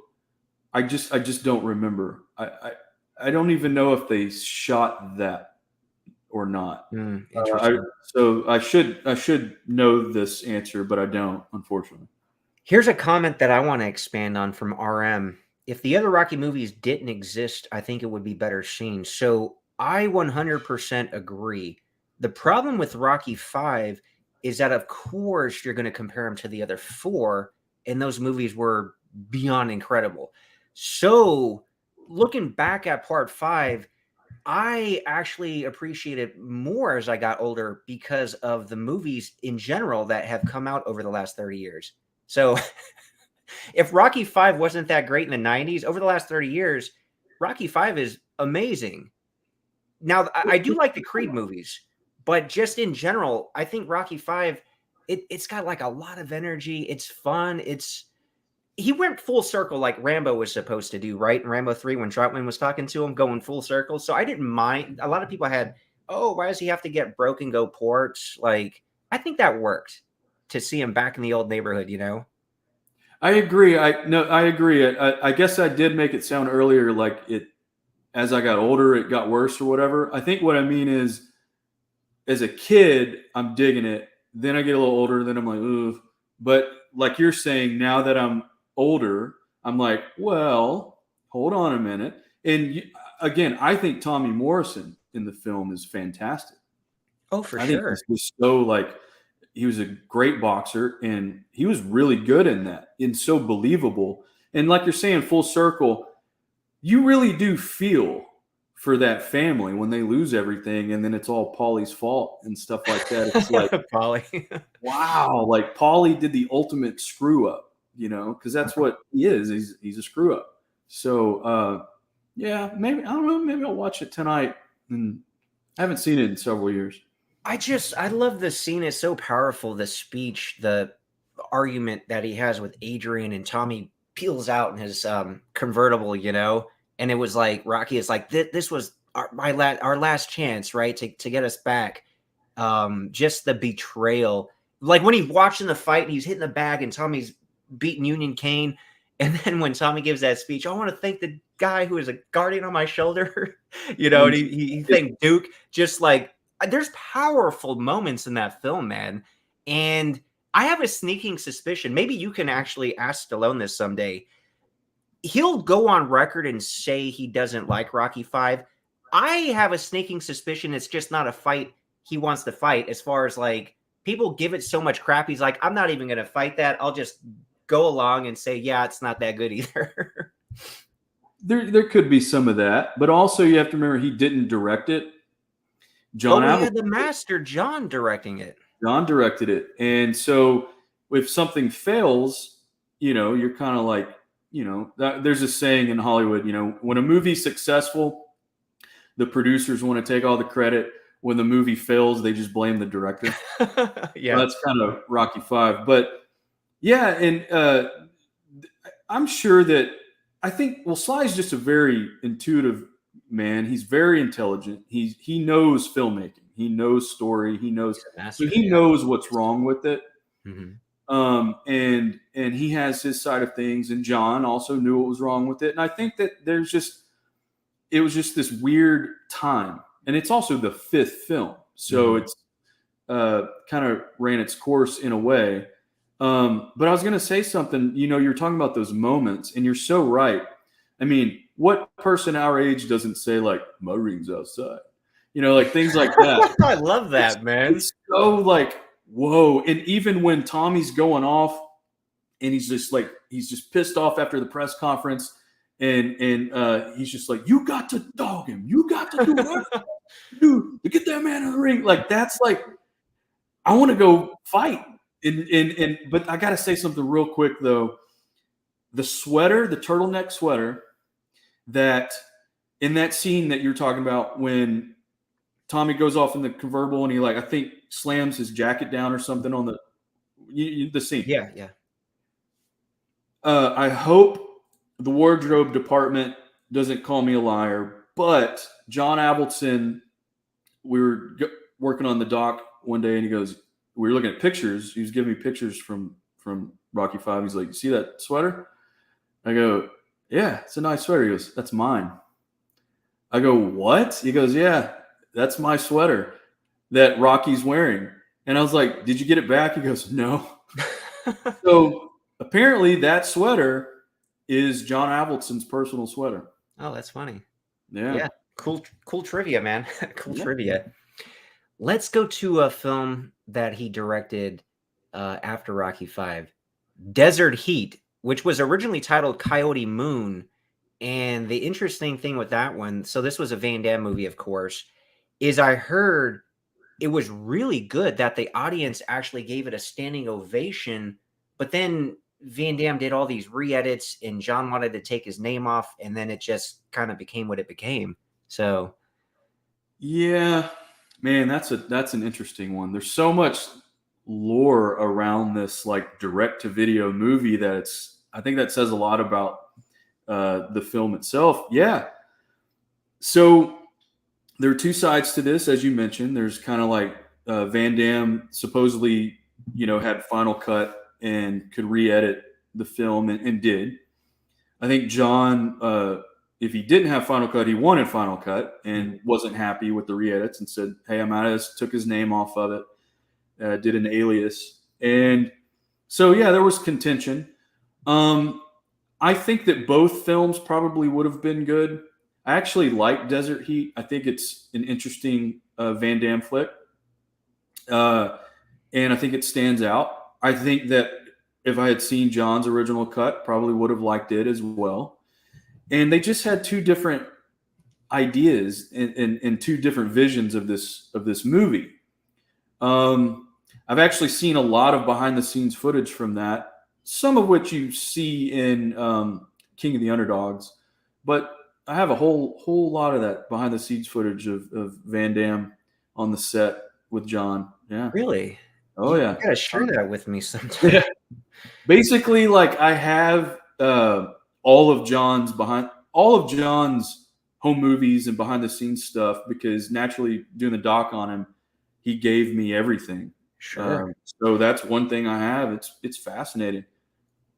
I just don't remember. I don't even know if they shot that or not. Interesting. So I should know this answer, but I don't, unfortunately. Here's a comment that I want to expand on from RM. If the other Rocky movies didn't exist, I think it would be better seen. So I 100% agree. The problem with Rocky 5 is that, of course, you're going to compare them to the other 4, and those movies were beyond incredible. So looking back at part 5, I actually appreciate it more as I got older because of the movies in general that have come out over the last 30 years. So if Rocky 5 wasn't that great in the 90s, over the last 30 years, Rocky 5 is amazing. Now, I do like the Creed movies, but just in general, I think Rocky 5 it's got like a lot of energy. It's fun. He went full circle like Rambo was supposed to do, right? In Rambo 3, when Troutman was talking to him, going full circle. So I didn't mind. A lot of people had, oh, why does he have to get broke and go porch? Like, I think that worked to see him back in the old neighborhood, you know? I agree. I agree. I guess I did make it sound earlier like it as I got older, it got worse or whatever. I think what I mean is, as a kid, I'm digging it. Then I get a little older, then I'm like, ooh. But like you're saying, now that I'm older, I'm like, well, hold on a minute. And again, I think Tommy Morrison in the film is fantastic. Oh, for I think sure. he's just so like, he was a great boxer and he was really good in that and so believable. And like you're saying, full circle, you really do feel for that family when they lose everything and then it's all Paulie's fault and stuff like that. It's like, Polly. wow, like Paulie did the ultimate screw up, you know, because that's what he is. He's a screw up. So yeah, maybe I don't know, maybe I'll watch it tonight. And I haven't seen it in several years. I love the scene. It's so powerful. The speech, the argument that he has with Adrian, and Tommy peels out in his convertible, you know, and it was like Rocky is like, this was our last chance, right, to get us back. Just the betrayal, like when he's watching the fight and he's hitting the bag and Tommy's beating Union Kane, and then when Tommy gives that speech, I want to thank the guy who is a guardian on my shoulder, you know, and he thanked Duke. Just like, there's powerful moments in that film, man. And I have a sneaking suspicion, maybe you can actually ask Stallone this someday. He'll go on record and say he doesn't like Rocky 5. I have a sneaking suspicion it's just not a fight he wants to fight, as far as like people give it so much crap. He's like, I'm not even going to fight that. I'll just go along and say, yeah, it's not that good either. There could be some of that, but also you have to remember he didn't direct it. John we Avildsen, had the master John directing it. John directed it, and so if something fails, you know, you're kind of like, you know, there's a saying in Hollywood, you know, when a movie's successful, the producers want to take all the credit. When the movie fails, they just blame the director. Yeah, that's kind of Rocky 5. But yeah, and I'm sure that I think, well, Sly's just a very intuitive man. He's very intelligent. He knows filmmaking. He knows story. He knows, so he knows what's wrong with it. Mm-hmm. And he has his side of things. And John also knew what was wrong with it. And I think that it was just this weird time. And it's also the 5th film. So it's kind of ran its course in a way. But I was going to say something, you know, you're talking about those moments and you're so right. I mean, what person our age doesn't say like, my ring's outside, you know, like things like that. I love that, man. It's so like, whoa. And even when Tommy's going off and he's just pissed off after the press conference and he's just like, you got to dog him. You got to do what to get that man in the ring. Like, that's like, I want to go fight. But I got to say something real quick though. The sweater, the turtleneck sweater, that in that scene that you're talking about when Tommy goes off in the convertible and he I think slams his jacket down or something on the scene. Yeah, yeah. I hope the wardrobe department doesn't call me a liar, but John Avildsen, we were working on the doc one day and he goes, we were looking at pictures. He was giving me pictures from Rocky 5. He's like, see that sweater? I go, yeah, it's a nice sweater. He goes, that's mine. I go, what? He goes, yeah, that's my sweater that Rocky's wearing. And I was like, did you get it back? He goes, no. So apparently that sweater is John Avildsen's personal sweater. Oh, that's funny. Yeah. Cool trivia, man. Trivia. Let's go to a film that he directed after Rocky 5, Desert Heat, which was originally titled Coyote Moon. And the interesting thing with that one, so this was a Van Damme movie, of course, is I heard it was really good, that the audience actually gave it a standing ovation, but then Van Damme did all these re-edits and John wanted to take his name off, and then it just kind of became what it became. So yeah, man, that's an interesting one. There's so much lore around this like direct to video movie I think that says a lot about the film itself. Yeah. So there are two sides to this, as you mentioned. There's kind of like Van Damme supposedly, had Final Cut and could re-edit the film and did. I think John, if he didn't have Final Cut, he wanted Final Cut and wasn't happy with the re-edits and said, "Hey, I'm out of this." Took his name off of it, did an alias, and so yeah, there was contention. I think that both films probably would have been good. I actually like Desert Heat. I think it's an interesting Van Damme flick, and I think it stands out. I think that if I had seen John's original cut, probably would have liked it as well. And they just had two different ideas and two different visions of this movie. I've actually seen a lot of behind the scenes footage from that, some of which you see in King of the Underdogs, but I have a whole lot of that behind the scenes footage of Van Damme on the set with John. Yeah. Really? Oh yeah. You gotta share that with me sometime. Yeah. Basically, like I have all of John's home movies and behind the scenes stuff, because naturally doing the doc on him, he gave me everything. Sure. So that's one thing I have. It's fascinating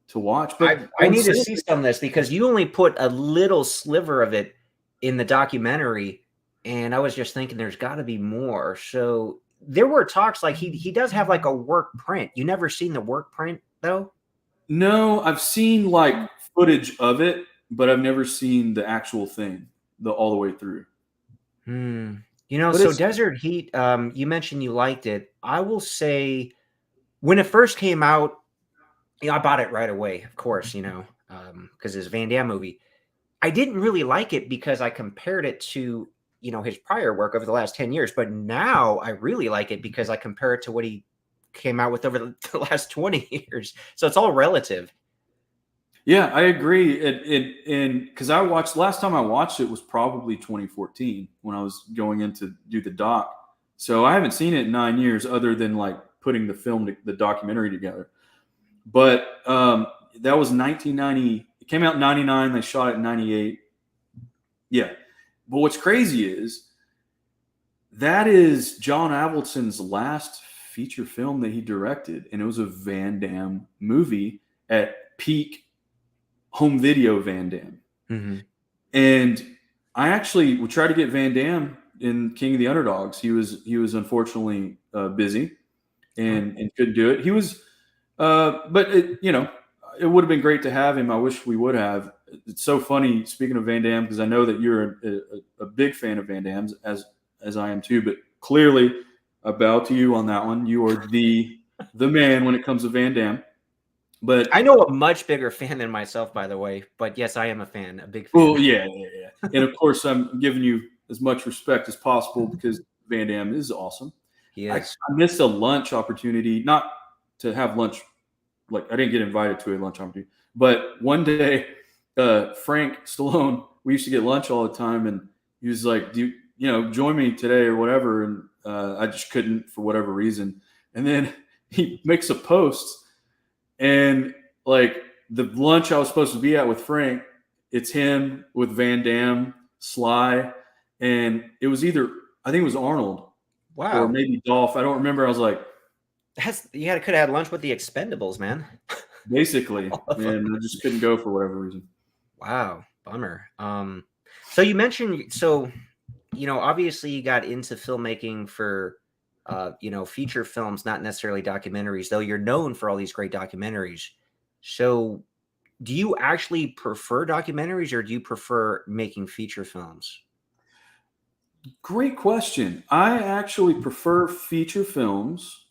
to watch. But I need to see some of this, because you only put a little sliver of it in the documentary, and I was just thinking there's got to be more. So there were talks like he does have like a work print. You never seen the work print though? No, I've seen like footage of it, but I've never seen the actual thing all the way through. So Desert Heat, you mentioned you liked it. I will say when it first came out, I bought it right away, of course, because it's a Van Damme movie. I didn't really like it because I compared it to, his prior work over the last 10 years. But now I really like it because I compare it to what he came out with over the last 20 years. So it's all relative. Yeah, I agree. And because last time I watched it was probably 2014 when I was going in to do the doc. So I haven't seen it in 9 years, other than like putting the documentary together. But that was 1990. It came out in 99. They shot it in 98. Yeah. But what's crazy is that is John Avildsen's last feature film that he directed. And it was a Van Damme movie at peak home video Van Damme. Mm-hmm. And I actually would try to get Van Damme in King of the Underdogs. He was unfortunately busy and couldn't do it. He was, but it would have been great to have him. I wish we would have. It's so funny, speaking of Van Damme, because I know that you're a big fan of Van Damme's, as I am too. But clearly, I bow to you on that one. You are the man when it comes to Van Damme. But I know a much bigger fan than myself, by the way. But yes, I am a fan, a big fan. Well, yeah. And of course, I'm giving you as much respect as possible because Van Damme is awesome. He is. I missed a lunch opportunity, not to have lunch. Like I didn't get invited to a lunch opportunity, but one day, Frank Stallone, we used to get lunch all the time, and he was like, "Do you join me today or whatever?" And I just couldn't for whatever reason. And then he makes a post, and like the lunch I was supposed to be at with Frank, it's him with Van Damme, Sly, and it was I think it was Arnold, wow, or maybe Dolph. I don't remember. I was like, could have had lunch with the Expendables, man. Basically, and I just couldn't go for whatever reason. Wow, bummer. So you mentioned, obviously you got into filmmaking for, feature films, not necessarily documentaries, though you're known for all these great documentaries. So do you actually prefer documentaries, or do you prefer making feature films? Great question. I actually prefer feature films,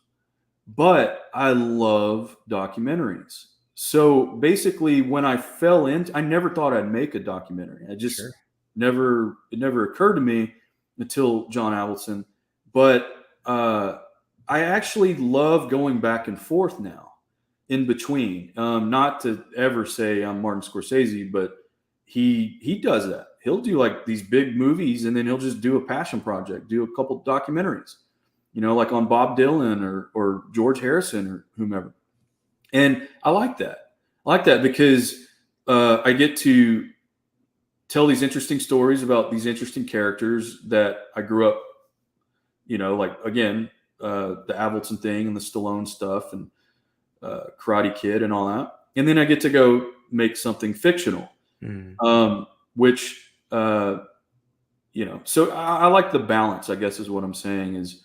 but I love documentaries. So basically, when I fell into, I never thought I'd make a documentary. I just it never occurred to me until John Avildsen. But I actually love going back and forth now in between. Not to ever say I'm Martin Scorsese, but he does that. He'll do like these big movies, and then he'll just do a passion project, do a couple documentaries. like on Bob Dylan or George Harrison or whomever. And I like that. I like that because I get to tell these interesting stories about these interesting characters that I grew up, like, again, the Avildsen thing and the Stallone stuff and Karate Kid and all that. And then I get to go make something fictional, which, so I like the balance, I guess is what I'm saying, is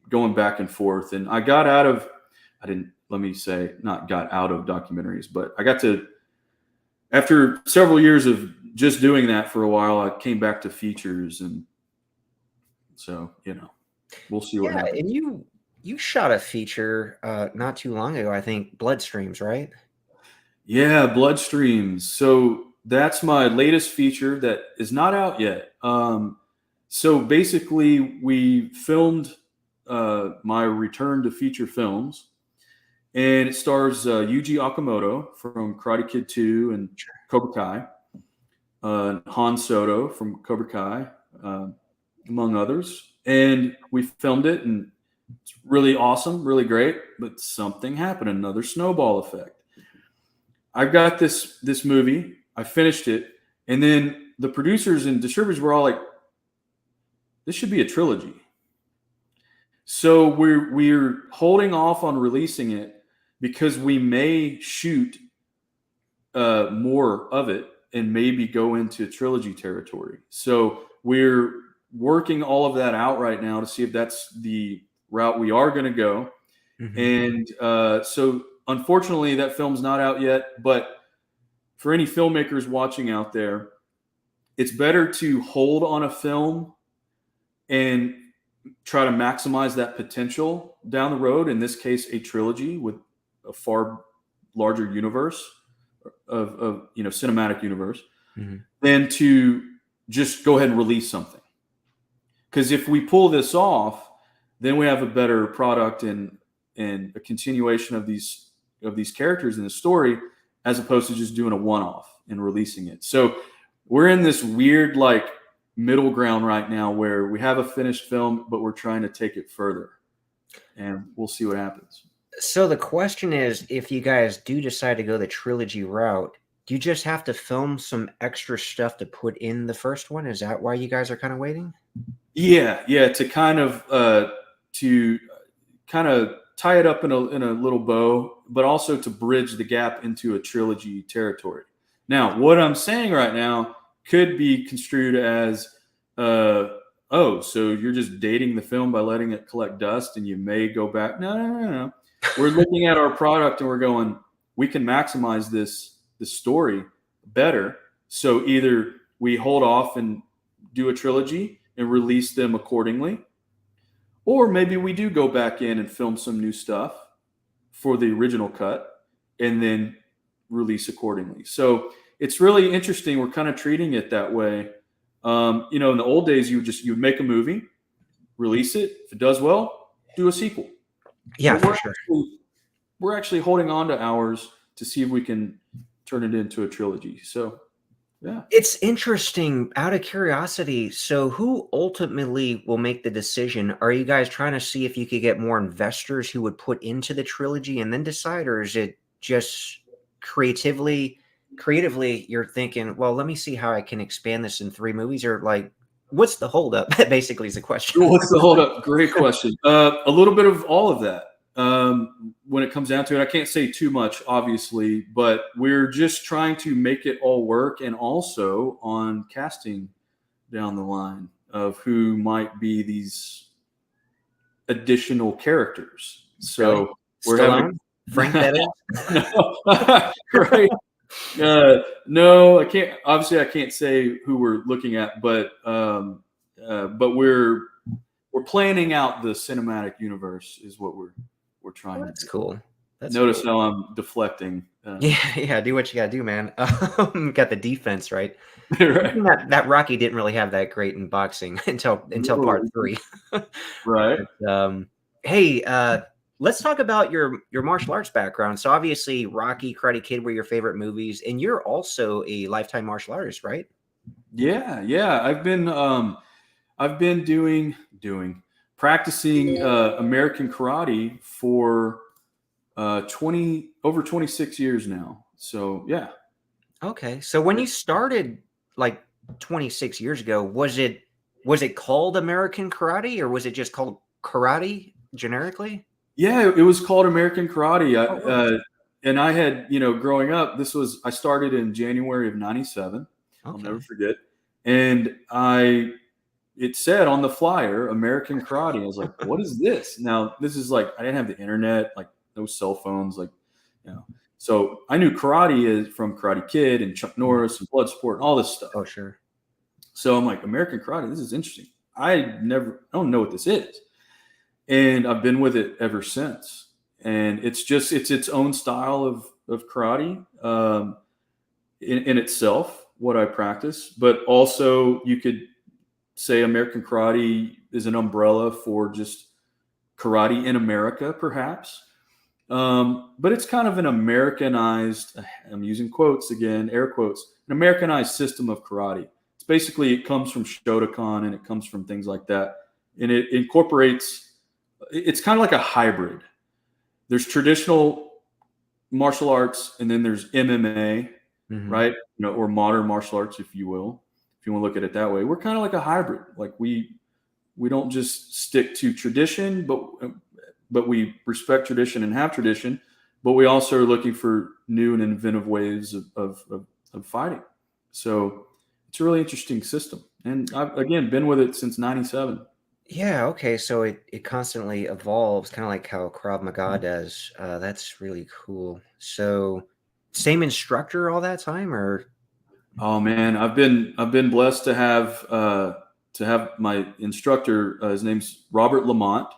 going back and forth. And I got out of, not got out of documentaries, but I got to, after several years of just doing that for a while, I came back to features. And so, we'll see what happens. And you shot a feature not too long ago, I think, Bloodstreams, right? Yeah, Bloodstreams. So that's my latest feature that is not out yet. So basically, we filmed my return to feature films, and it stars Yuji Okamoto from Karate Kid 2 and Cobra Kai, Han Soto from Cobra Kai, among others. And we filmed it, and it's really awesome, really great. But something happened, another snowball effect. I've got this movie. I finished it, and then the producers and distributors were all like, "This should be a trilogy." So we're holding off on releasing it because we may shoot more of it and maybe go into trilogy territory. So we're working all of that out right now to see if that's the route we are going to go. And so unfortunately, that film's not out yet. But for any filmmakers watching out there, it's better to hold on a film and try to maximize that potential down the road. In this case, a trilogy with a far larger universe of cinematic universe, than to just go ahead and release something. Because if we pull this off, then we have a better product and a continuation of these characters in the story, as opposed to just doing a one-off and releasing it. So we're in this weird middle ground right now where we have a finished film, but we're trying to take it further, and we'll see what happens. So the question is, if you guys do decide to go the trilogy route, do you just have to film some extra stuff to put in the first one? Is that why you guys are kind of waiting? Yeah, to kind of tie it up in a little bow, but also to bridge the gap into a trilogy territory. Now, what I'm saying right now could be construed as, so you're just dating the film by letting it collect dust and you may go back. No. We're looking at our product and we're going, we can maximize this story better. So either we hold off and do a trilogy and release them accordingly, or maybe we do go back in and film some new stuff for the original cut and then release accordingly. So it's really interesting. We're kind of treating it that way. In the old days, you would make a movie, release it. If it does well, do a sequel. Yeah, for sure. We're actually holding on to ours to see if we can turn it into a trilogy. So, yeah. It's interesting. Out of curiosity, so who ultimately will make the decision? Are you guys trying to see if you could get more investors who would put into the trilogy and then decide, or is it just creatively you're thinking, well, let me see how I can expand this in 3 movies, or what's the holdup? Basically is the question. What's the holdup? Great question. A little bit of all of that. When it comes down to it, I can't say too much, obviously, but we're just trying to make it all work, and also on casting down the line of who might be these additional characters. So we're Stallone? Frank, that is? right. No, I can't. Obviously, I can't say who we're looking at, but we're planning out the cinematic universe is what we're trying. That's cool. Notice how I'm deflecting. Yeah. Do what you gotta do, man. Got the defense right. Right. That Rocky didn't really have that great in boxing until part 3. Right. But, hey, let's talk about your martial arts background. So obviously, Rocky, Karate Kid were your favorite movies, and you're also a lifetime martial artist, right? Yeah. I've been doing practicing American karate for over 26 years now. So yeah. Okay. So when you started like 26 years ago, was it called American karate, or was it just called karate generically? Yeah, it was called American Karate. Oh, really? And I had, growing up, I started in January of 97. I'll never Okay. forget. And it said on the flyer, American Karate. I was like, what is this? Now, this is like, I didn't have the internet, like no cell phones, like, you know. So I knew karate is from Karate Kid and Chuck Norris and Bloodsport and all this stuff. Oh, sure. So I'm like, American Karate, this is interesting. I don't know what this is. And I've been with it ever since. And it's its own style of karate in itself, what I practice. But also, you could say American karate is an umbrella for just karate in America, perhaps. But it's kind of an Americanized, I'm using quotes again, air quotes, an Americanized system of karate. It's basically, it comes from Shotokan and it comes from things like that. And it incorporates, it's kind of like a hybrid. There's traditional martial arts, and then there's MMA, right? Or modern martial arts, if you will, if you want to look at it that way. We're kind of like a hybrid. Like we don't just stick to tradition, but we respect tradition and have tradition, but we also are looking for new and inventive ways of fighting. So it's a really interesting system. And I've, again, been with it since 97. Yeah, okay. So it constantly evolves, kind of like how Krav Maga does. That's really cool. So same instructor all that time, or? Oh man, I've been blessed to have my instructor. His name's Robert Lamont,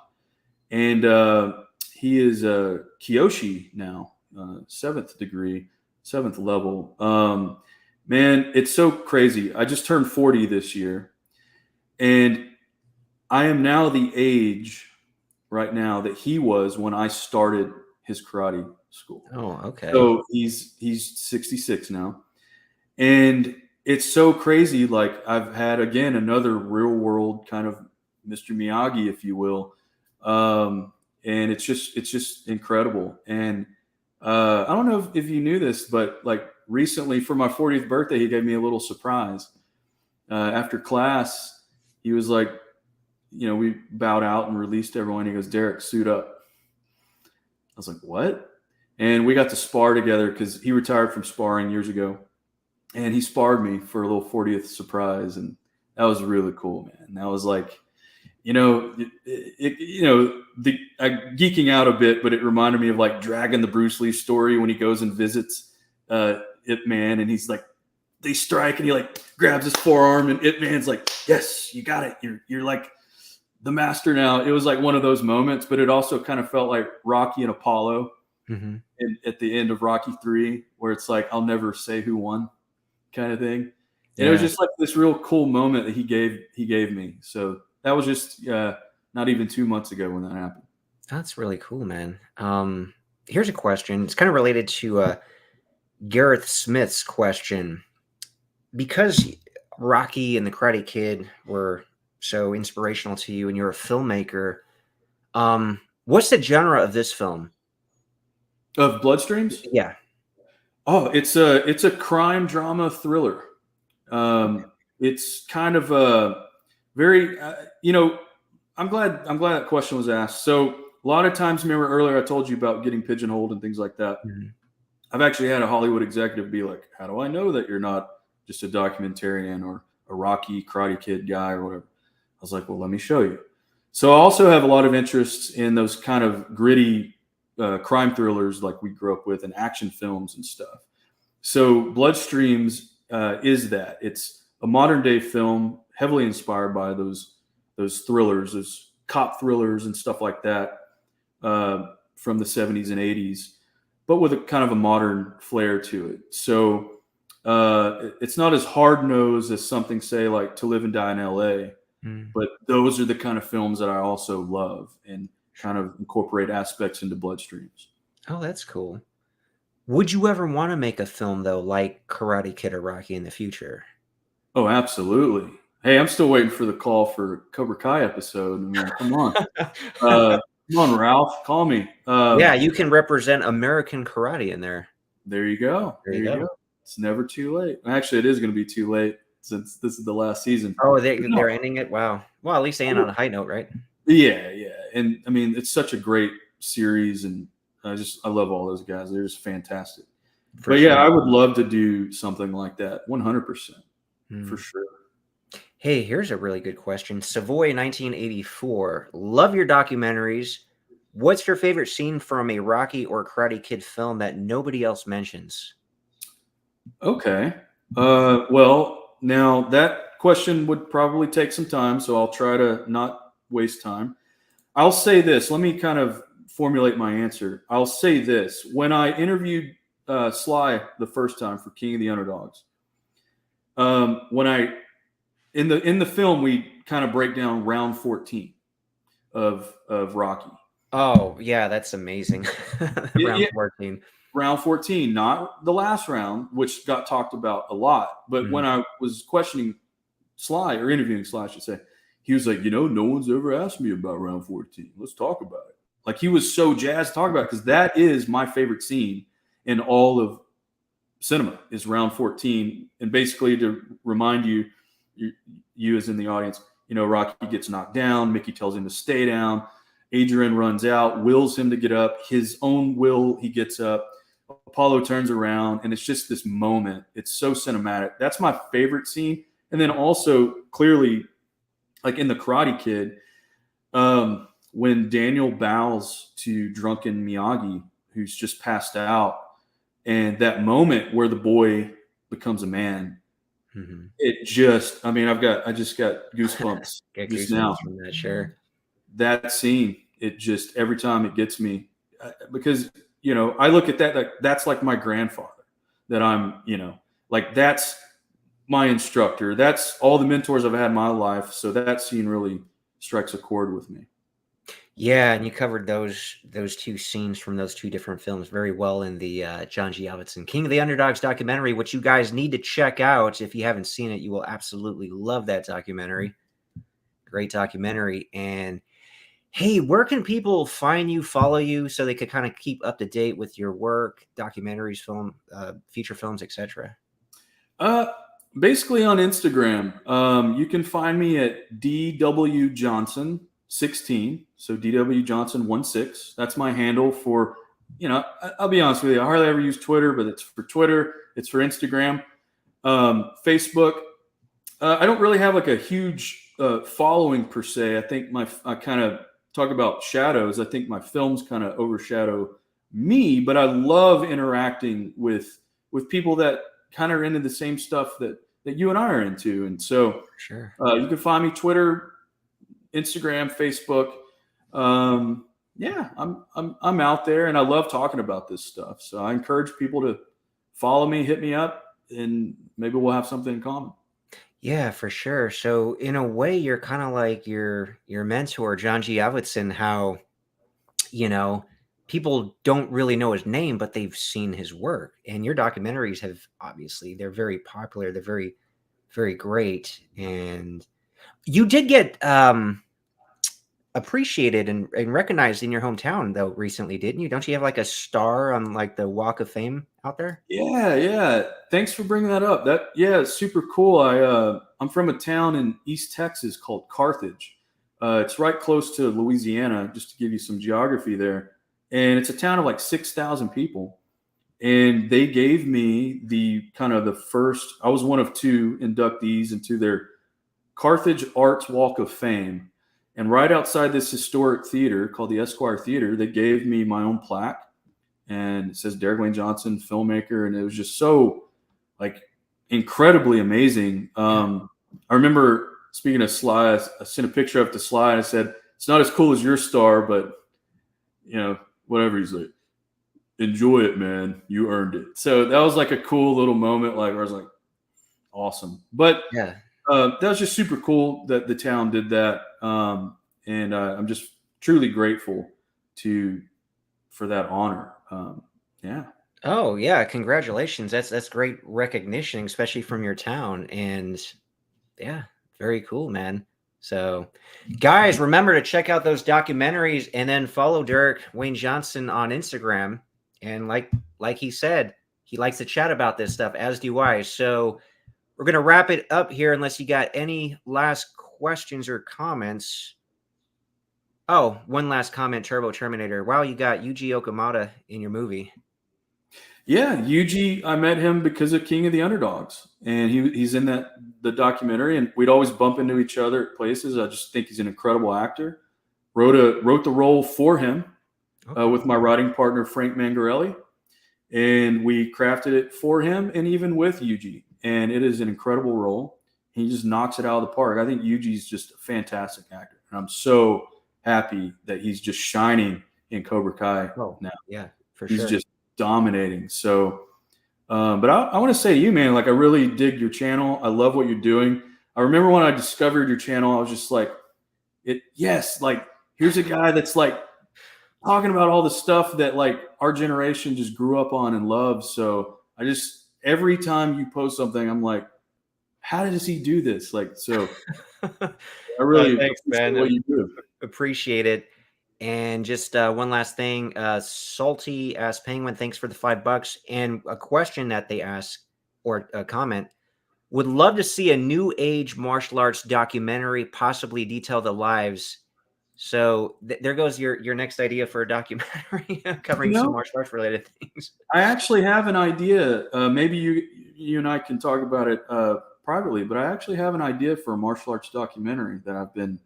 and he is a Kyoshi now, seventh degree, seventh level. Man, it's so crazy. I just turned 40 this year, and I am now the age right now that he was when I started his karate school. Oh, okay. So he's 66 now. And it's so crazy. Like, I've had, again, another real world kind of Mr. Miyagi, if you will. And it's just incredible. And I don't know if you knew this, but like recently for my 40th birthday, he gave me a little surprise. After class, he was like, we bowed out and released everyone. He goes, "Derek, suit up." I was like, "What?" And we got to spar together because he retired from sparring years ago. And he sparred me for a little 40th surprise. And that was really cool, man. That was like, geeking out a bit, but it reminded me of like Dragon, the Bruce Lee story, when he goes and visits Ip Man, and he's like, they strike, and he like grabs his forearm, and Ip Man's like, "Yes, you got it. You're like the master now." It was like one of those moments, but it also kind of felt like Rocky and Apollo at the end of Rocky 3, where it's like, I'll never say who won, kind of thing. And it was just like this real cool moment that he gave me. So that was just not even 2 months ago when that happened. That's really cool, man. Here's a question. It's kind of related to Gareth Smith's question. Because Rocky and the Karate Kid were so inspirational to you, and you're a filmmaker, what's the genre of this film? Of Bloodstreams? Yeah. Oh, it's a crime drama thriller. It's kind of a very, I'm glad that question was asked. So a lot of times, remember earlier I told you about getting pigeonholed and things like that. I've actually had a Hollywood executive be like, "How do I know that you're not just a documentarian or a Rocky Karate Kid guy or whatever?" I was like, "Well, let me show you." So I also have a lot of interests in those kind of gritty crime thrillers like we grew up with, and action films and stuff. So Bloodstreams is that. It's a modern day film heavily inspired by those thrillers, those cop thrillers and stuff like that from the 70s and 80s, but with a kind of a modern flair to it. So it's not as hard-nosed as something, say, like To Live and Die in LA, but those are the kind of films that I also love and kind of incorporate aspects into Bloodstreams. Oh, that's cool. Would you ever want to make a film, though, like Karate Kid or Rocky in the future? Oh, absolutely. Hey, I'm still waiting for the call for Cobra Kai episode. I mean, come on. Come on, Ralph. Call me. Yeah, you can represent American karate in there. There you go. There There you you go. go. It's never too late. Actually, it is going to be too late since this is the last season. Oh, But no, they're ending it. Wow. Well, at least they end on a high note, right? yeah, yeah. And I mean, it's such a great series, and I love all those guys. They're just fantastic. For But yeah, sure. I would love to do something like that, 100% for sure. Hey, here's a really good question. Savoy 1984. Love your documentaries. What's your favorite scene from a Rocky or Karate Kid film that nobody else mentions? Okay. Well, now that question would probably take some time, so I'll try to not waste time. I'll say this. Let me kind of formulate my answer. I'll say this. When I interviewed Sly the first time for King of the Underdogs, when I in the film we kind of break down round 14 of Rocky. Oh, yeah, that's amazing. Round Yeah, 14. round 14, not the last round, which got talked about a lot. But when I was questioning Sly, or interviewing Sly, I should say, he was like, no one's ever asked me about round 14. Let's talk about it. Like, he was so jazzed to talk about it, because that is my favorite scene in all of cinema, is round 14. And basically, to remind you, you as in the audience, Rocky gets knocked down. Mickey tells him to stay down. Adrian runs out, wills him to get up. His own will, he gets up. Apollo turns around, and it's just this moment. It's so cinematic. That's my favorite scene. And then also, clearly, like in The Karate Kid, when Daniel bows to drunken Miyagi, who's just passed out, and that moment where the boy becomes a man, it just, I mean, I just got goosebumps Get just now. goosebumps from that, sure. That scene, it just, every time it gets me, because, I look at that, like, that's like my grandfather, that I'm, like, that's my instructor. That's all the mentors I've had in my life. So that scene really strikes a chord with me. Yeah, and you covered those two scenes from those two different films very well in the John G. Avildsen King of the Underdogs documentary, which you guys need to check out. If you haven't seen it, you will absolutely love that documentary. Great documentary. And hey, where can people find you, follow you, so they could kind of keep up to date with your work, documentaries, film, feature films, etc.? Basically on Instagram, you can find me at DW Johnson 16. So DW Johnson 16. That's my handle for, I'll be honest with you. I hardly ever use Twitter, but it's for Twitter. It's for Instagram, Facebook. I don't really have like a huge following per se. I think I kind of talk about shadows. I think my films kind of overshadow me, but I love interacting with people that kind of are into the same stuff that you and I are into. And so Sure. you can find me Twitter, Instagram, Facebook. Yeah, I'm out there, and I love talking about this stuff. So I encourage people to follow me, hit me up, and maybe we'll have something in common. Yeah, for sure. So in a way, you're kind of like your mentor, John G. Avildsen, how, people don't really know his name, but they've seen his work. And your documentaries have, obviously, they're very popular. They're very, very great. And you did get appreciated and recognized in your hometown, though, recently, didn't you? Don't you have like a star on like the Walk of Fame out there? Yeah, yeah. Thanks for bringing that up. It's super cool. I'm from a town in East Texas called Carthage. It's right close to Louisiana, just to give you some geography there. And it's a town of like 6,000 people. And they gave me the first, I was one of two inductees into their Carthage Arts Walk of Fame. And right outside this historic theater called the Esquire Theater, they gave me my own plaque. And it says Derek Wayne Johnson, filmmaker. And it was just so like incredibly amazing. I remember, speaking of Sly, I sent a picture up to Sly and I said, it's not as cool as your star, but whatever. He's like, enjoy it, man. You earned it. So that was like a cool little moment, like, where I was like, awesome. But Yeah. that was just super cool that the town did that. And I'm just truly grateful for that honor. Yeah. Oh, yeah, congratulations. That's great recognition, especially from your town. And yeah, Very cool, man. So, guys, remember to check out those documentaries and then follow Derek Wayne Johnson on Instagram. And like he said, he likes to chat about this stuff, as do I. So we're gonna wrap it up here, unless you got any last questions or comments. Oh, one last comment, Turbo Terminator. Wow, you got Yuji Okamata in your movie. Yeah, Yuji, I met him because of King of the Underdogs, and he's in the documentary, and we'd always bump into each other at places. I just think he's an incredible actor. Wrote the role for him with my writing partner Frank Mangarelli, and we crafted it for him, and even with Yuji, and it is an incredible role. He just knocks it out of the park. I think Yuji's just a fantastic actor, and I'm so happy that he's just shining in Cobra Kai now. Yeah, for He's sure. just dominating. So, but I want to say to you, man, like I really dig your channel. I love what you're doing. I remember when I discovered your channel, I was just like, like here's a guy that's like talking about all the stuff that like our generation just grew up on and loves. So I just, every time you post something, I'm like, how does he do this? Like, so I really thanks, appreciate man. what you do. Appreciate it. And just one last thing, Salty asked Penguin, thanks for the $5. And a question that they ask, or a comment, would love to see a new age martial arts documentary, possibly detail the lives. So there goes your next idea for a documentary covering some martial arts related things. I actually have an idea. Maybe you and I can talk about it privately, but I actually have an idea for a martial arts documentary that I've been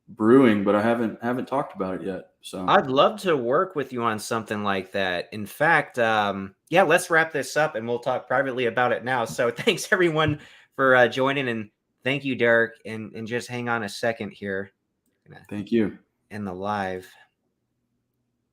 brewing, but I haven't talked about it yet. So I'd love to work with you on something like that. In fact, yeah, let's wrap this up and we'll talk privately about it now. So thanks everyone for joining, and thank you, Derek. And just hang on a second here. Thank you. End the live.